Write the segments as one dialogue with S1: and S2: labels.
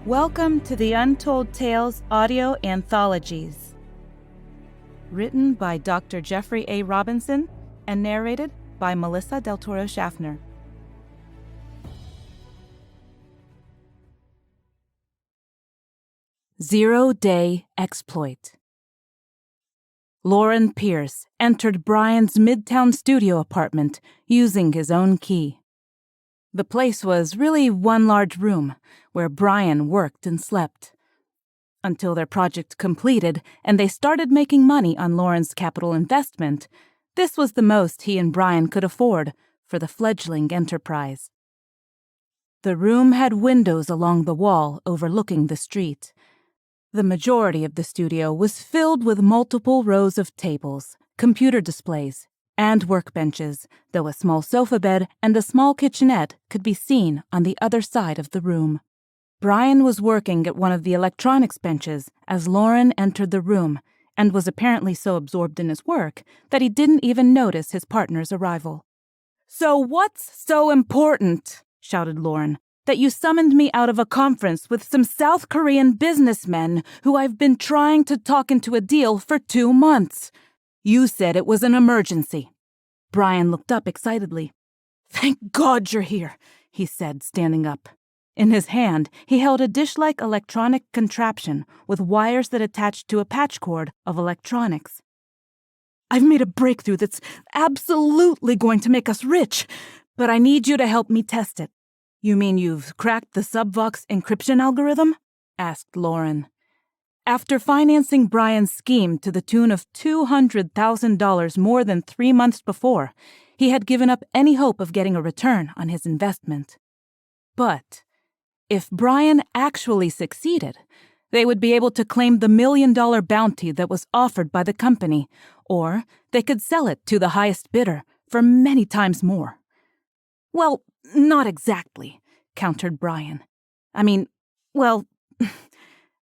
S1: Welcome to the Untold Tales audio anthologies. Written by Dr. Jeffrey A. Robinson and narrated by Melissa Del Toro Schaffner. Zero-Day Exploit. Lauren Pierce entered Brian's Midtown studio apartment using his own key. The place was really one large room where Brian worked and slept. Until their project completed and they started making money on Lauren's capital investment, this was the most he and Brian could afford for the fledgling enterprise. The room had windows along the wall overlooking the street. The majority of the studio was filled with multiple rows of tables, computer displays, and workbenches, though a small sofa bed and a small kitchenette could be seen on the other side of the room. Brian was working at one of the electronics benches as Lauren entered the room and was apparently so absorbed in his work that he didn't even notice his partner's arrival. "So what's so important," shouted Lauren, "that you summoned me out of a conference with some South Korean businessmen who I've been trying to talk into a deal for 2 months? You said it was an emergency." Brian looked up excitedly. "Thank God you're here," he said, standing up. In his hand, he held a dish-like electronic contraption with wires that attached to a patch cord of electronics. "I've made a breakthrough that's absolutely going to make us rich, but I need you to help me test it." "You mean you've cracked the Subvox encryption algorithm?" asked Lauren. After financing Brian's scheme to the tune of $200,000 more than 3 months before, he had given up any hope of getting a return on his investment. But if Brian actually succeeded, they would be able to claim the $1 million bounty that was offered by the company, or they could sell it to the highest bidder for many times more. "Well, not exactly," countered Brian. Well,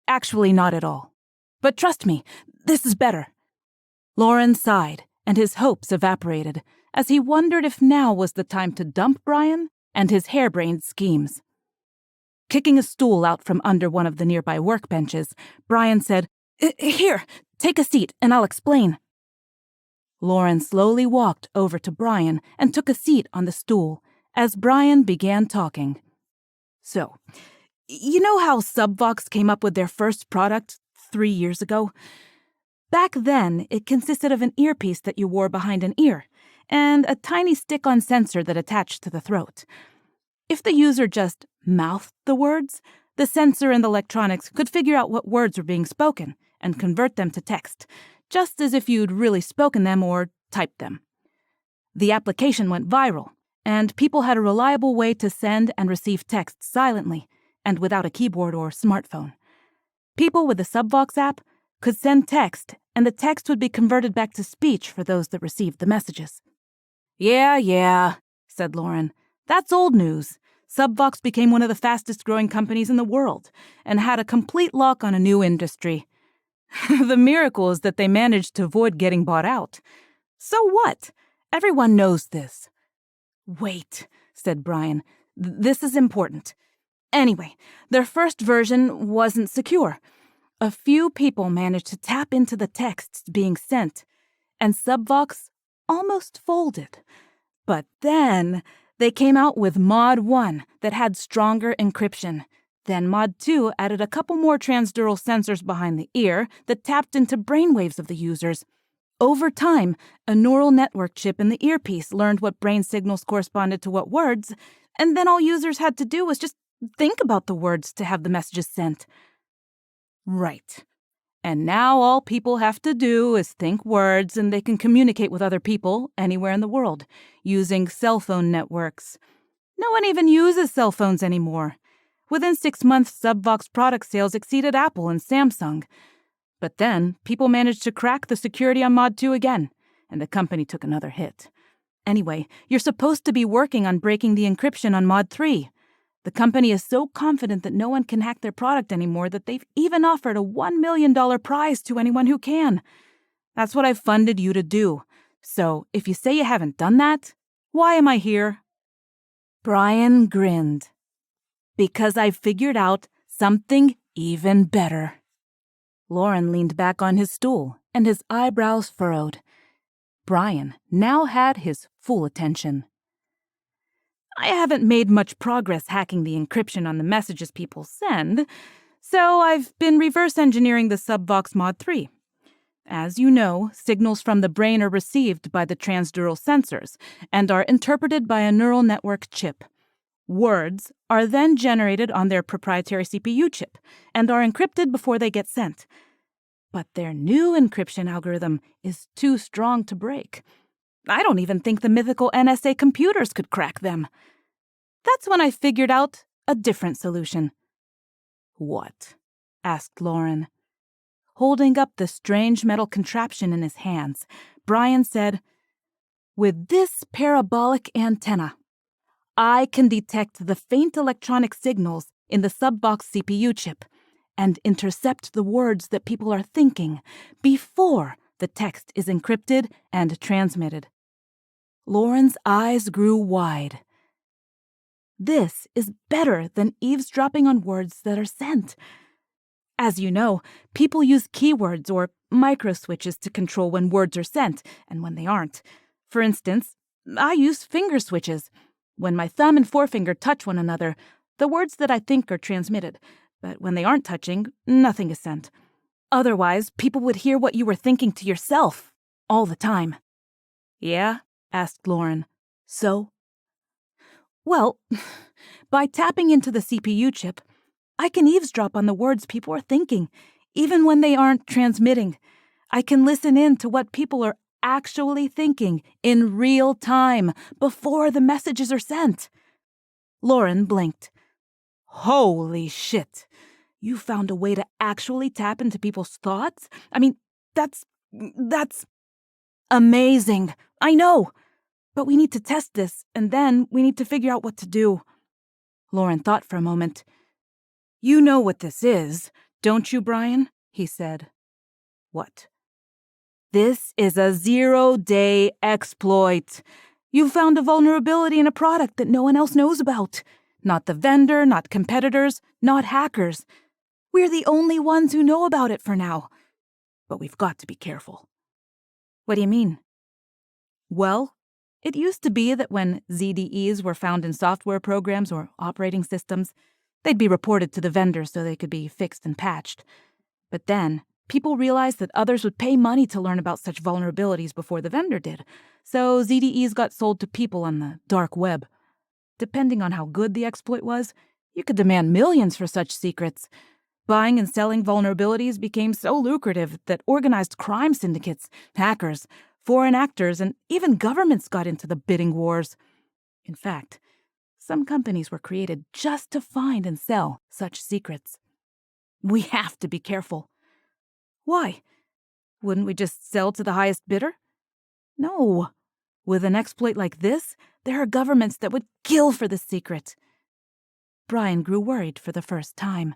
S1: actually not at all. But trust me, this is better." Lauren sighed, and his hopes evaporated, as he wondered if now was the time to dump Brian and his harebrained schemes. Kicking a stool out from under one of the nearby workbenches, Brian said, "Here, take a seat and I'll explain." Lauren slowly walked over to Brian and took a seat on the stool as Brian began talking. "So, you know how Subvox came up with their first product 3 years ago? Back then, it consisted of an earpiece that you wore behind an ear and a tiny stick-on sensor that attached to the throat. If the user just mouthed the words, the sensor and the electronics could figure out what words were being spoken and convert them to text, just as if you'd really spoken them or typed them. The application went viral, and people had a reliable way to send and receive text silently and without a keyboard or smartphone. People with the Subvox app could send text, and the text would be converted back to speech for those that received the messages." Yeah, said Lauren. "That's old news. Subvox became one of the fastest-growing companies in the world and had a complete lock on a new industry. The miracle is that they managed to avoid getting bought out. So what? Everyone knows this." "Wait," said Brian. "This is important. Anyway, their first version wasn't secure. A few people managed to tap into the texts being sent, and Subvox almost folded. But then they came out with Mod 1 that had stronger encryption. Then Mod 2 added a couple more transdural sensors behind the ear that tapped into brainwaves of the users. Over time, a neural network chip in the earpiece learned what brain signals corresponded to what words, and then all users had to do was just think about the words to have the messages sent." "Right. And now all people have to do is think words and they can communicate with other people anywhere in the world using cell phone networks. No one even uses cell phones anymore. Within 6 months, Subvox product sales exceeded Apple and Samsung. But then people managed to crack the security on Mod 2 again, and the company took another hit. Anyway, you're supposed to be working on breaking the encryption on Mod 3. The company is so confident that no one can hack their product anymore that they've even offered a $1 million prize to anyone who can. That's what I've funded you to do. So if you say you haven't done that, why am I here?" Brian grinned. "Because I've figured out something even better. Lauren leaned back on his stool, and his eyebrows furrowed. Brian now had his full attention. I haven't made much progress hacking the encryption on the messages people send, so I've been reverse engineering the Subvox Mod 3. As you know, signals from the brain are received by the transdural sensors and are interpreted by a neural network chip. Words are then generated on their proprietary CPU chip and are encrypted before they get sent. But their new encryption algorithm is too strong to break. I don't even think the mythical NSA computers could crack them. That's when I figured out a different solution. What? Asked Lauren. Holding up the strange metal contraption in his hands, Brian said, "With this parabolic antenna, I can detect the faint electronic signals in the Subvox CPU chip and intercept the words that people are thinking before the text is encrypted and transmitted." Lauren's eyes grew wide. This is better than eavesdropping on words that are sent. As you know, people use keywords or microswitches to control when words are sent and when they aren't. For instance, I use finger switches. When my thumb and forefinger touch one another, the words that I think are transmitted. But when they aren't touching, nothing is sent. Otherwise, people would hear what you were thinking to yourself all the time. Yeah? Asked Lauren. So? Well, by tapping into the CPU chip, I can eavesdrop on the words people are thinking, even when they aren't transmitting. I can listen in to what people are actually thinking in real time before the messages are sent. Lauren blinked. Holy shit! You found a way to actually tap into people's thoughts? I mean, that's amazing. I know. But we need to test this, and then we need to figure out what to do. Lauren thought for a moment. You know what this is, don't you, Brian? He said. What? This is a zero-day exploit. You found a vulnerability in a product that no one else knows about. Not the vendor, not competitors, not hackers. We're the only ones who know about it for now. But we've got to be careful. What do you mean? Well, it used to be that when ZDEs were found in software programs or operating systems, they'd be reported to the vendor so they could be fixed and patched. But then, people realized that others would pay money to learn about such vulnerabilities before the vendor did, so ZDEs got sold to people on the dark web. Depending on how good the exploit was, you could demand millions for such secrets. Buying and selling vulnerabilities became so lucrative that organized crime syndicates, hackers, foreign actors, and even governments got into the bidding wars. In fact, some companies were created just to find and sell such secrets. We have to be careful. Why? Wouldn't we just sell to the highest bidder? No. With an exploit like this, there are governments that would kill for the secret. Brian grew worried for the first time.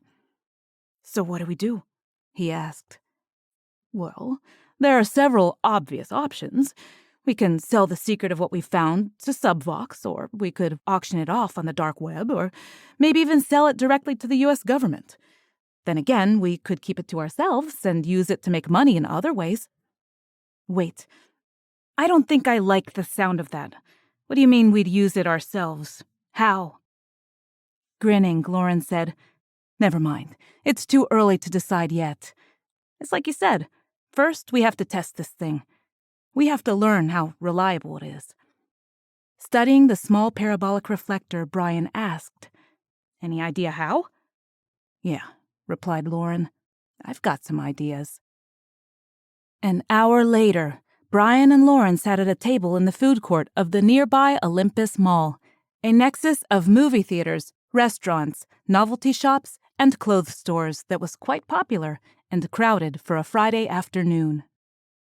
S1: So what do we do? He asked. Well, there are several obvious options. We can sell the secret of what we found to Subvox, or we could auction it off on the dark web, or maybe even sell it directly to the U.S. government. Then again, we could keep it to ourselves and use it to make money in other ways. Wait, I don't think I like the sound of that. What do you mean we'd use it ourselves? How? Grinning, Lauren said, Never mind. It's too early to decide yet. It's like you said. First, we have to test this thing. We have to learn how reliable it is. Studying the small parabolic reflector, Brian asked, Any idea how? Yeah, replied Lauren. I've got some ideas. An hour later, Brian and Lauren sat at a table in the food court of the nearby Olympus Mall, a nexus of movie theaters, restaurants, novelty shops, and clothes stores that was quite popular and crowded for a Friday afternoon.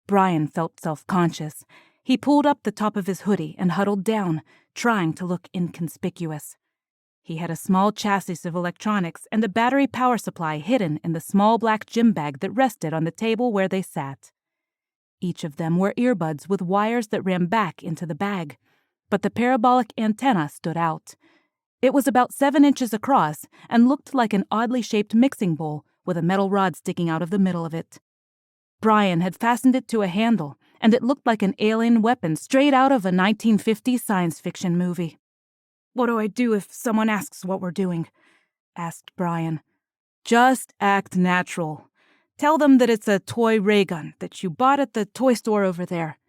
S1: Brian felt self-conscious. He pulled up the top of his hoodie and huddled down, trying to look inconspicuous. He had a small chassis of electronics and a battery power supply hidden in the small black gym bag that rested on the table where they sat. Each of them were earbuds with wires that ran back into the bag, but the parabolic antenna stood out. It was about 7 inches across and looked like an oddly shaped mixing bowl with a metal rod sticking out of the middle of it. Brian had fastened it to a handle, and it looked like an alien weapon straight out of a 1950s science fiction movie. "What do I do if someone asks what we're doing?" asked Brian. "Just act natural. Tell them that it's a toy ray gun that you bought at the toy store over there.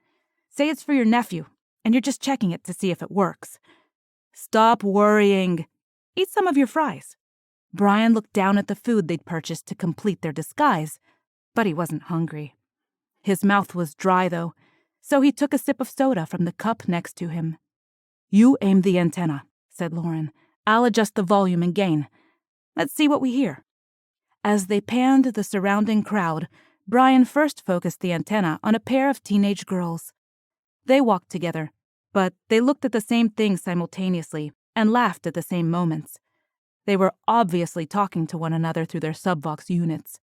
S1: Say it's for your nephew, and you're just checking it to see if it works. Stop worrying. Eat some of your fries." Brian looked down at the food they'd purchased to complete their disguise, but he wasn't hungry. His mouth was dry, though, so he took a sip of soda from the cup next to him. "You aim the antenna," said Lauren. "I'll adjust the volume and gain. Let's see what we hear." As they panned the surrounding crowd, Brian first focused the antenna on a pair of teenage girls. They walked together, but they looked at the same thing simultaneously and laughed at the same moments. They were obviously talking to one another through their subvox units.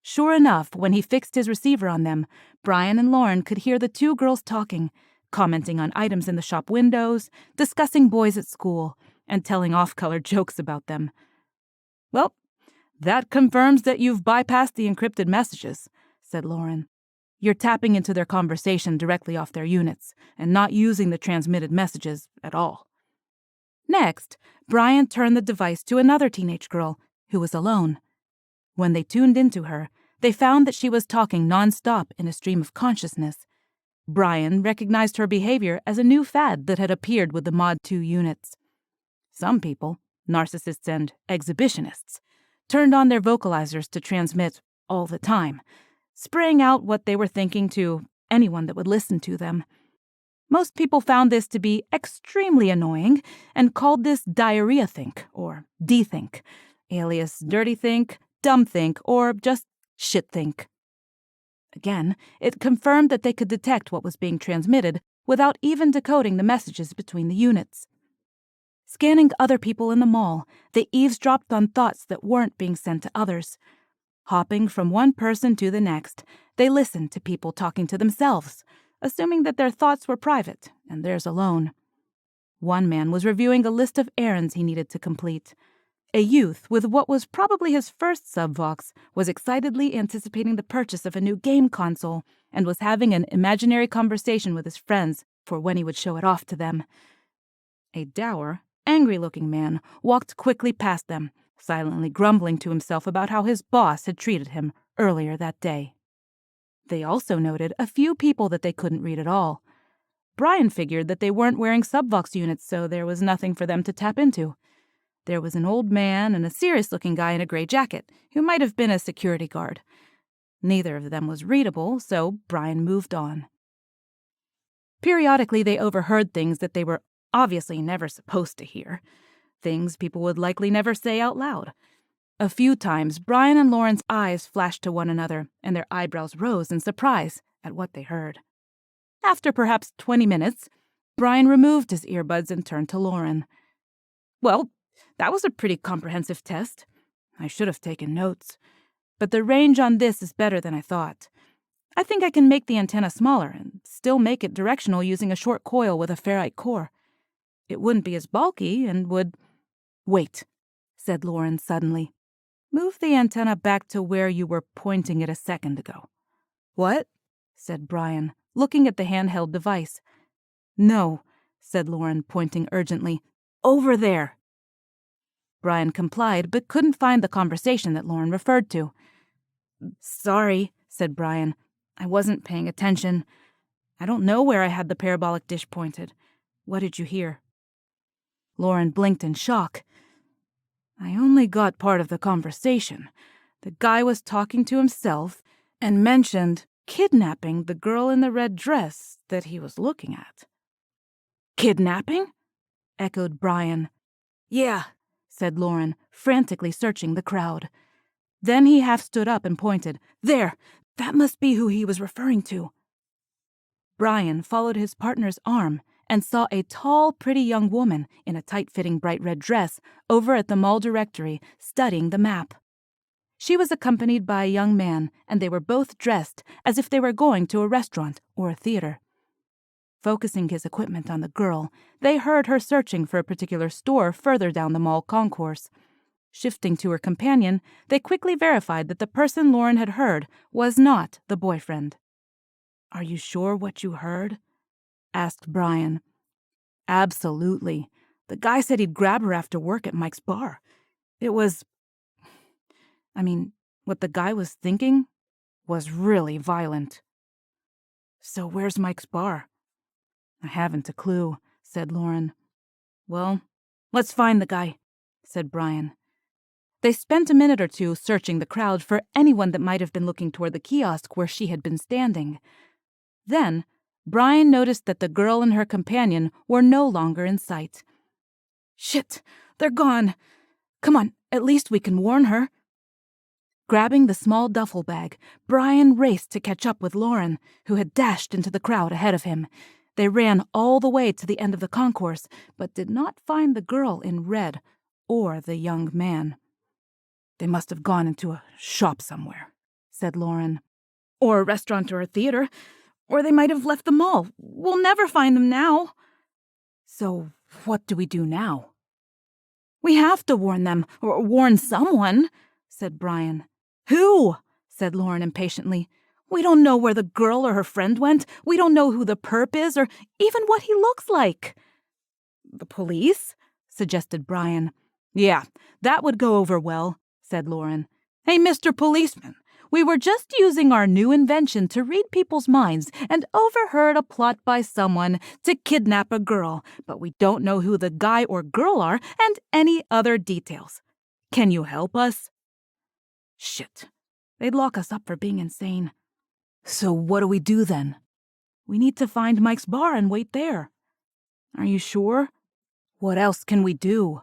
S1: Sure enough, when he fixed his receiver on them, Brian and Lauren could hear the two girls talking, commenting on items in the shop windows, discussing boys at school, and telling off-color jokes about them. "Well, that confirms that you've bypassed the encrypted messages," said Lauren. "You're tapping into their conversation directly off their units, and not using the transmitted messages at all." Next, Brian turned the device to another teenage girl, who was alone. When they tuned into her, they found that she was talking nonstop in a stream of consciousness. Brian recognized her behavior as a new fad that had appeared with the Mod 2 units. Some people, narcissists and exhibitionists, turned on their vocalizers to transmit all the time, spraying out what they were thinking to anyone that would listen to them. Most people found this to be extremely annoying and called this diarrhea think, or D-think, alias dirty think, dumb think, or just shit think. Again, it confirmed that they could detect what was being transmitted without even decoding the messages between the units. Scanning other people in the mall, they eavesdropped on thoughts that weren't being sent to others. Hopping from one person to the next, they listened to people talking to themselves, assuming that their thoughts were private and theirs alone. One man was reviewing a list of errands he needed to complete. A youth with what was probably his first subvox was excitedly anticipating the purchase of a new game console and was having an imaginary conversation with his friends for when he would show it off to them. A dour, angry-looking man walked quickly past them, silently grumbling to himself about how his boss had treated him earlier that day. They also noted a few people that they couldn't read at all. Brian figured that they weren't wearing subvox units, so there was nothing for them to tap into. There was an old man and a serious-looking guy in a gray jacket, who might have been a security guard. Neither of them was readable, so Brian moved on. Periodically, they overheard things that they were obviously never supposed to hear. Things people would likely never say out loud. A few times, Brian and Lauren's eyes flashed to one another, and their eyebrows rose in surprise at what they heard. After perhaps 20 minutes, Brian removed his earbuds and turned to Lauren. "Well, that was a pretty comprehensive test. I should have taken notes. But the range on this is better than I thought. I think I can make the antenna smaller and still make it directional using a short coil with a ferrite core. It wouldn't be as bulky and would—" "Wait," said Lauren suddenly. "Move the antenna back to where you were pointing it a second ago." "What?" said Brian, looking at the handheld device. "No," said Lauren, pointing urgently. "Over there." Brian complied, but couldn't find the conversation that Lauren referred to. "Sorry," said Brian. "I wasn't paying attention. I don't know where I had the parabolic dish pointed. What did you hear?" Lauren blinked in shock. "I only got part of the conversation. The guy was talking to himself and mentioned kidnapping the girl in the red dress that he was looking at." "Kidnapping?" echoed Brian. "Yeah," said Lauren, frantically searching the crowd. Then he half stood up and pointed. "There! That must be who he was referring to." Brian followed his partner's arm and saw a tall, pretty young woman in a tight-fitting bright red dress over at the mall directory studying the map. She was accompanied by a young man, and they were both dressed as if they were going to a restaurant or a theater. Focusing his equipment on the girl, they heard her searching for a particular store further down the mall concourse. Shifting to her companion, they quickly verified that the person Lauren had heard was not the boyfriend. "Are you sure what you heard?" asked Brian. "Absolutely. The guy said he'd grab her after work at Mike's bar. It was... what the guy was thinking was really violent." "So where's Mike's bar?" "I haven't a clue," said Lauren. "Well, let's find the guy," said Brian. They spent a minute or two searching the crowd for anyone that might have been looking toward the kiosk where she had been standing. Then, Brian noticed that the girl and her companion were no longer in sight. "Shit, they're gone. Come on, at least we can warn her." Grabbing the small duffel bag, Brian raced to catch up with Lauren, who had dashed into the crowd ahead of him. They ran all the way to the end of the concourse, but did not find the girl in red or the young man. "They must have gone into a shop somewhere," said Lauren. "Or a restaurant or a theater. Or they might have left the mall. We'll never find them now." "So what do we do now?" "We have to warn them, or warn someone," said Brian. "Who?" said Lauren impatiently. "We don't know where the girl or her friend went. We don't know who the perp is, or even what he looks like." "The police?" suggested Brian. "Yeah, that would go over well," said Lauren. "Hey, Mr. Policeman, we were just using our new invention to read people's minds and overheard a plot by someone to kidnap a girl, but we don't know who the guy or girl are and any other details. Can you help us?" "Shit, they'd lock us up for being insane. So what do we do then?" "We need to find Mike's bar and wait there." "Are you sure? What else can we do?"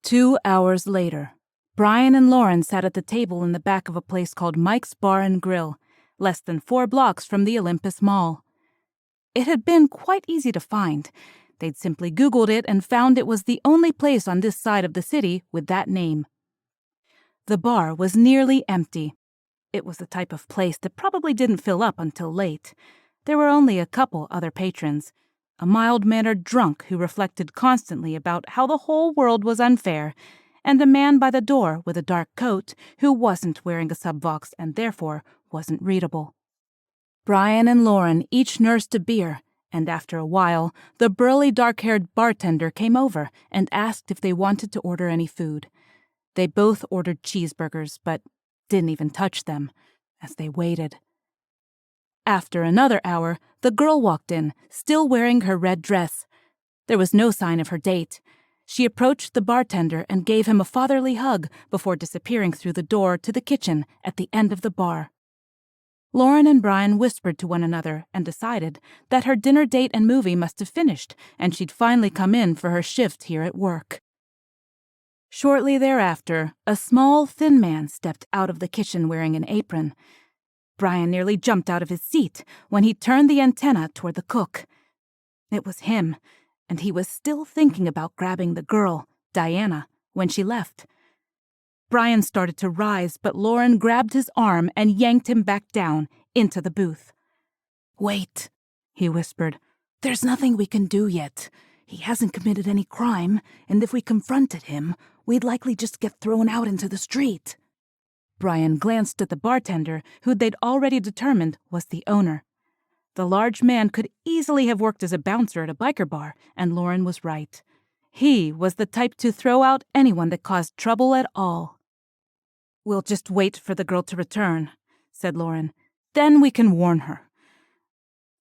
S1: 2 hours later, Brian and Lauren sat at the table in the back of a place called Mike's Bar and Grill, less than 4 blocks from the Olympus Mall. It had been quite easy to find. They'd simply Googled it and found it was the only place on this side of the city with that name. The bar was nearly empty. It was the type of place that probably didn't fill up until late. There were only a couple other patrons. A mild-mannered drunk who reflected constantly about how the whole world was unfair, and a man by the door with a dark coat who wasn't wearing a subvox and therefore wasn't readable. Brian and Lauren each nursed a beer, and after a while, the burly dark-haired bartender came over and asked if they wanted to order any food. They both ordered cheeseburgers, but didn't even touch them as they waited. After another hour, the girl walked in, still wearing her red dress. There was no sign of her date. She approached the bartender and gave him a fatherly hug before disappearing through the door to the kitchen at the end of the bar. Lauren and Brian whispered to one another and decided that her dinner date and movie must have finished and she'd finally come in for her shift here at work. Shortly thereafter, a small, thin man stepped out of the kitchen wearing an apron. Brian nearly jumped out of his seat when he turned the antenna toward the cook. It was him, and he was still thinking about grabbing the girl, Diana, when she left. Brian started to rise, but Lauren grabbed his arm and yanked him back down into the booth. "Wait," he whispered. "There's nothing we can do yet. He hasn't committed any crime, and if we confronted him, we'd likely just get thrown out into the street." Brian glanced at the bartender, who they'd already determined was the owner. The large man could easily have worked as a bouncer at a biker bar, and Lauren was right. He was the type to throw out anyone that caused trouble at all. "We'll just wait for the girl to return," said Lauren. "Then we can warn her.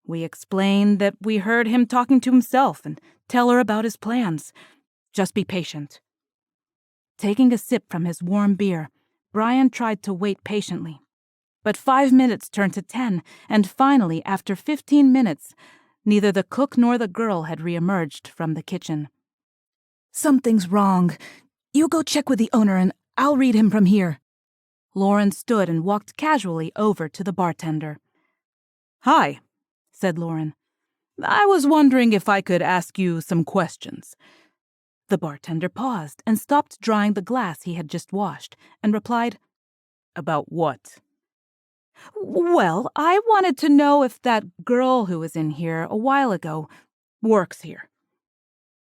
S1: We explained that we heard him talking to himself and tell her about his plans. Just be patient." Taking a sip from his warm beer, Brian tried to wait patiently. But 5 minutes turned to 10, and finally, after 15 minutes, neither the cook nor the girl had reemerged from the kitchen. "Something's wrong. You go check with the owner and I'll read him from here." Lauren stood and walked casually over to the bartender. "Hi," said Lauren. "I was wondering if I could ask you some questions." The bartender paused and stopped drying the glass he had just washed and replied, "About what?" Well, I wanted to know if that girl who was in here a while ago works here.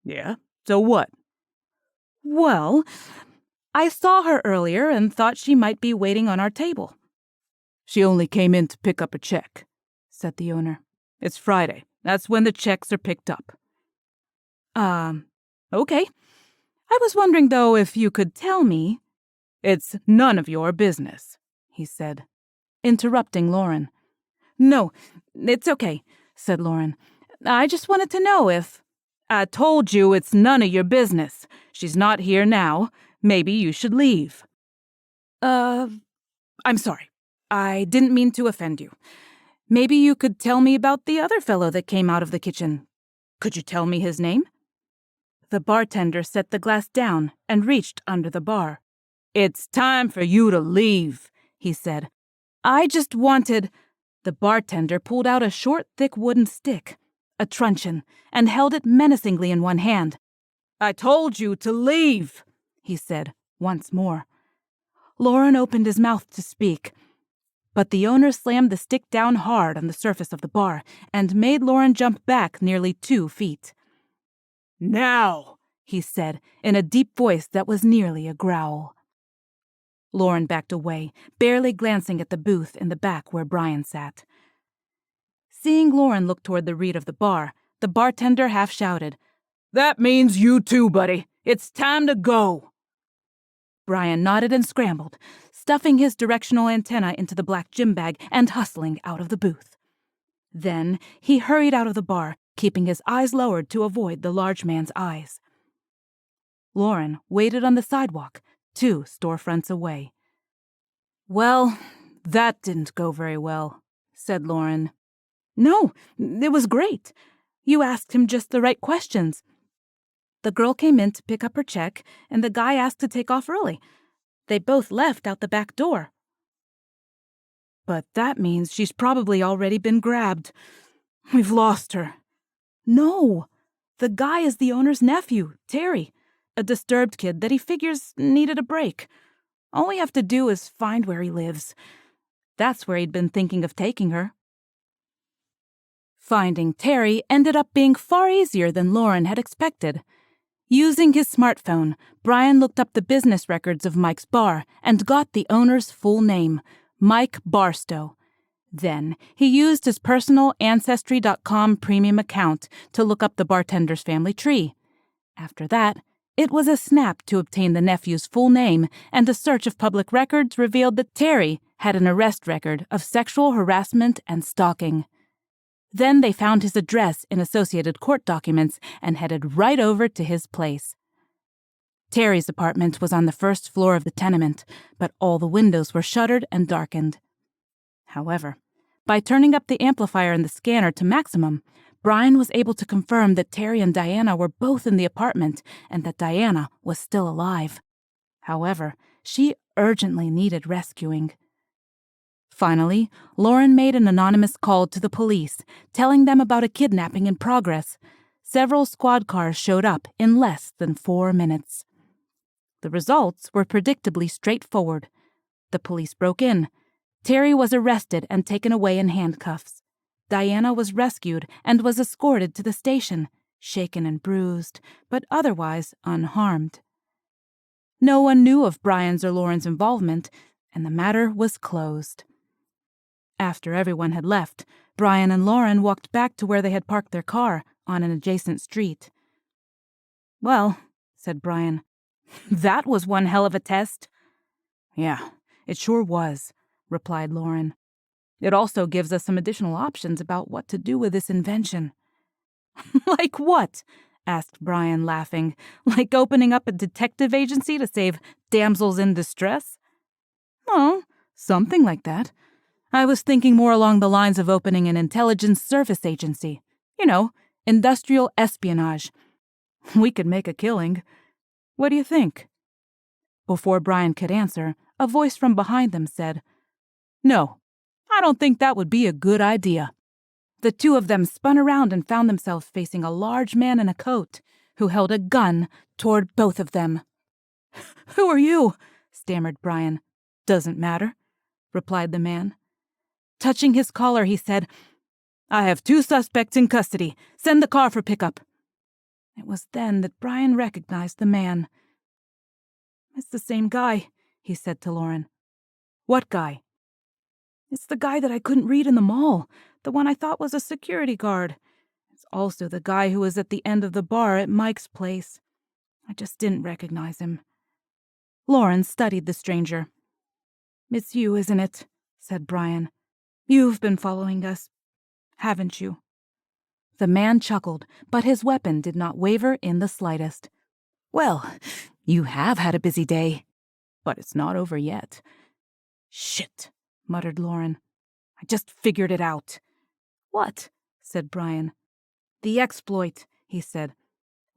S2: Yeah? So what?
S1: Well, I saw her earlier and thought she might be waiting on our table.
S2: She only came in to pick up a check,
S1: said the owner.
S2: It's Friday. That's when the checks are picked up.
S1: Okay. I was wondering, though, if you could tell me.
S2: It's none of your business,
S1: he said, interrupting Lauren. No, it's okay, said Lauren. I just wanted to know if...
S2: I told you it's none of your business. She's not here now. Maybe you should leave.
S1: I'm sorry. I didn't mean to offend you. Maybe you could tell me about the other fellow that came out of the kitchen. Could you tell me his name? The bartender set the glass down and reached under the bar.
S2: It's time for you to leave, he said.
S1: I just wanted... The bartender pulled out a short, thick wooden stick, a truncheon, and held it menacingly in one hand.
S2: I told you to leave,
S1: he said once more. Lauren opened his mouth to speak, but the owner slammed the stick down hard on the surface of the bar and made Lauren jump back nearly 2 feet.
S2: Now,
S1: he said in a deep voice that was nearly a growl. Lauren backed away, barely glancing at the booth in the back where Brian sat. Seeing Lauren look toward the reed of the bar, the bartender half shouted,
S2: That means you too, buddy. It's time to go.
S1: Brian nodded and scrambled, stuffing his directional antenna into the black gym bag and hustling out of the booth. Then he hurried out of the bar, keeping his eyes lowered to avoid the large man's eyes. Lauren waited on the sidewalk, 2 storefronts away.
S2: Well, that didn't go very well, said Lauren.
S1: No, it was great. You asked him just the right questions. The girl came in to pick up her check, and the guy asked to take off early. They both left out the back door.
S2: But that means she's probably already been grabbed. We've lost her.
S1: No, the guy is the owner's nephew, Terry, a disturbed kid that he figures needed a break. All we have to do is find where he lives. That's where he'd been thinking of taking her. Finding Terry ended up being far easier than Lauren had expected. Using his smartphone, Brian looked up the business records of Mike's bar and got the owner's full name, Mike Barstow. Then he used his personal Ancestry.com premium account to look up the bartender's family tree. After that, it was a snap to obtain the nephew's full name, and a search of public records revealed that Terry had an arrest record of sexual harassment and stalking. Then they found his address in associated court documents and headed right over to his place. Terry's apartment was on the 1st floor of the tenement, but all the windows were shuttered and darkened. However, by turning up the amplifier in the scanner to maximum, Brian was able to confirm that Terry and Diana were both in the apartment and that Diana was still alive. However, she urgently needed rescuing. Finally, Lauren made an anonymous call to the police, telling them about a kidnapping in progress. Several squad cars showed up in less than 4 minutes. The results were predictably straightforward. The police broke in. Terry was arrested and taken away in handcuffs. Diana was rescued and was escorted to the station, shaken and bruised, but otherwise unharmed. No one knew of Brian's or Lauren's involvement, and the matter was closed. After everyone had left, Brian and Lauren walked back to where they had parked their car on an adjacent street.
S2: Well, said Brian, that was one hell of a test.
S1: Yeah, it sure was, replied Lauren. It also gives us some additional options about what to do with this invention. Like what? Asked Brian, laughing. Like opening up a detective agency to save damsels in distress? Oh, something like that. I was thinking more along the lines of opening an intelligence service agency. You know, industrial espionage. We could make a killing. What do you think? Before Brian could answer, a voice from behind them said, No, I don't think that would be a good idea. The two of them spun around and found themselves facing a large man in a coat who held a gun toward both of them. Who are you? Stammered Brian. Doesn't matter, replied the man.
S2: Touching his collar, he said, "I have 2 suspects in custody. Send the car for pickup." It was then that Brian recognized the man. "It's the same guy," he said to Lauren.
S1: "What guy?"
S2: "It's the guy that I couldn't read in the mall, the one I thought was a security guard. It's also the guy who was at the end of the bar at Mike's place. I just didn't recognize him."
S1: Lauren studied the stranger.
S2: "It's you, isn't it?" said Brian. "You've been following us, haven't you?"
S1: The man chuckled, but his weapon did not waver in the slightest. "Well, you have had a busy day, but it's not over yet."
S2: "Shit," muttered Lauren. "I just figured it out."
S1: "What?" said Brian.
S2: "The exploit," he said.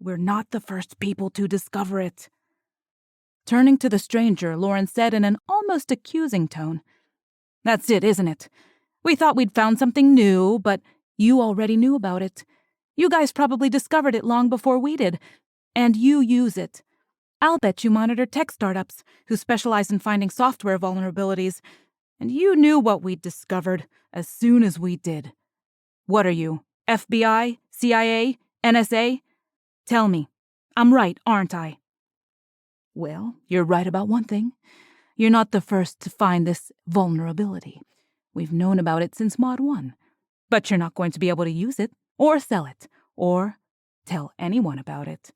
S2: "We're not the first people to discover it."
S1: Turning to the stranger, Lauren said in an almost accusing tone, "That's it, isn't it? We thought we'd found something new, but you already knew about it. You guys probably discovered it long before we did, and you use it. I'll bet you monitor tech startups who specialize in finding software vulnerabilities, and you knew what we'd discovered as soon as we did. What are you, FBI, CIA, NSA? Tell me, I'm right, aren't I?" "Well, you're right about one thing. You're not the first to find this vulnerability. We've known about it since Mod 1. But you're not going to be able to use it, or sell it, or tell anyone about it."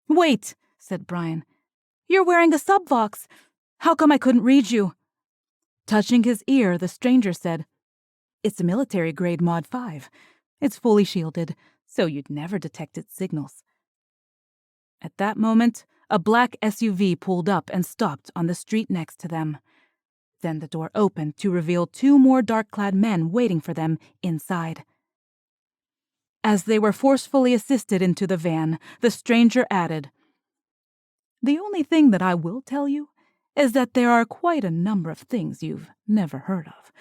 S2: "Wait," said Brian. "You're wearing a subvox. How come I couldn't read you?"
S1: Touching his ear, the stranger said, "It's a military-grade Mod 5. It's fully shielded, so you'd never detect its signals." At that moment, a black SUV pulled up and stopped on the street next to them. Then the door opened to reveal 2 more dark-clad men waiting for them inside. As they were forcefully assisted into the van, the stranger added, "The only thing that I will tell you is that there are quite a number of things you've never heard of,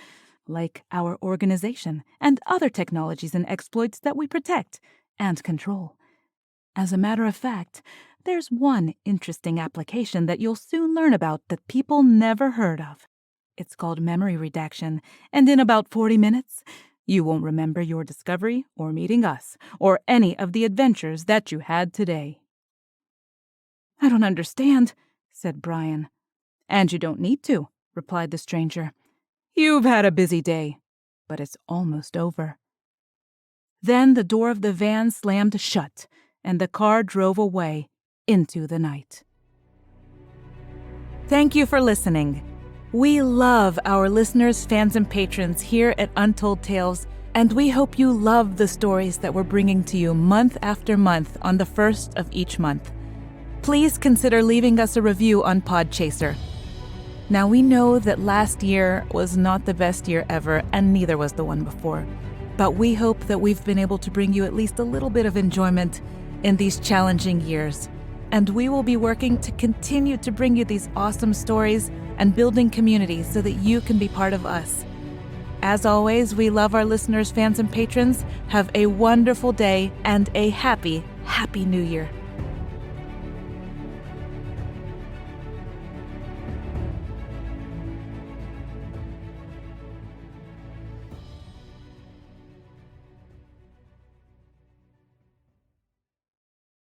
S1: like our organization and other technologies and exploits that we protect and control. As a matter of fact, there's one interesting application that you'll soon learn about that people never heard of. It's called memory redaction, and in about 40 minutes, you won't remember your discovery or meeting us or any of the adventures that you had today."
S2: "I don't understand,"
S1: said Brian. "And you don't need to," replied the stranger. "You've had a busy day, but it's almost over." Then the door of the van slammed shut, and the car drove away into the night. Thank you for listening. We love our listeners, fans, and patrons here at Untold Tales, and we hope you love the stories that we're bringing to you month after month on the first of each month. Please consider leaving us a review on Podchaser. Now, we know that last year was not the best year ever, and neither was the one before. But we hope that we've been able to bring you at least a little bit of enjoyment in these challenging years. And we will be working to continue to bring you these awesome stories and building communities so that you can be part of us. As always, we love our listeners, fans, and patrons. Have a wonderful day and a happy, happy New Year.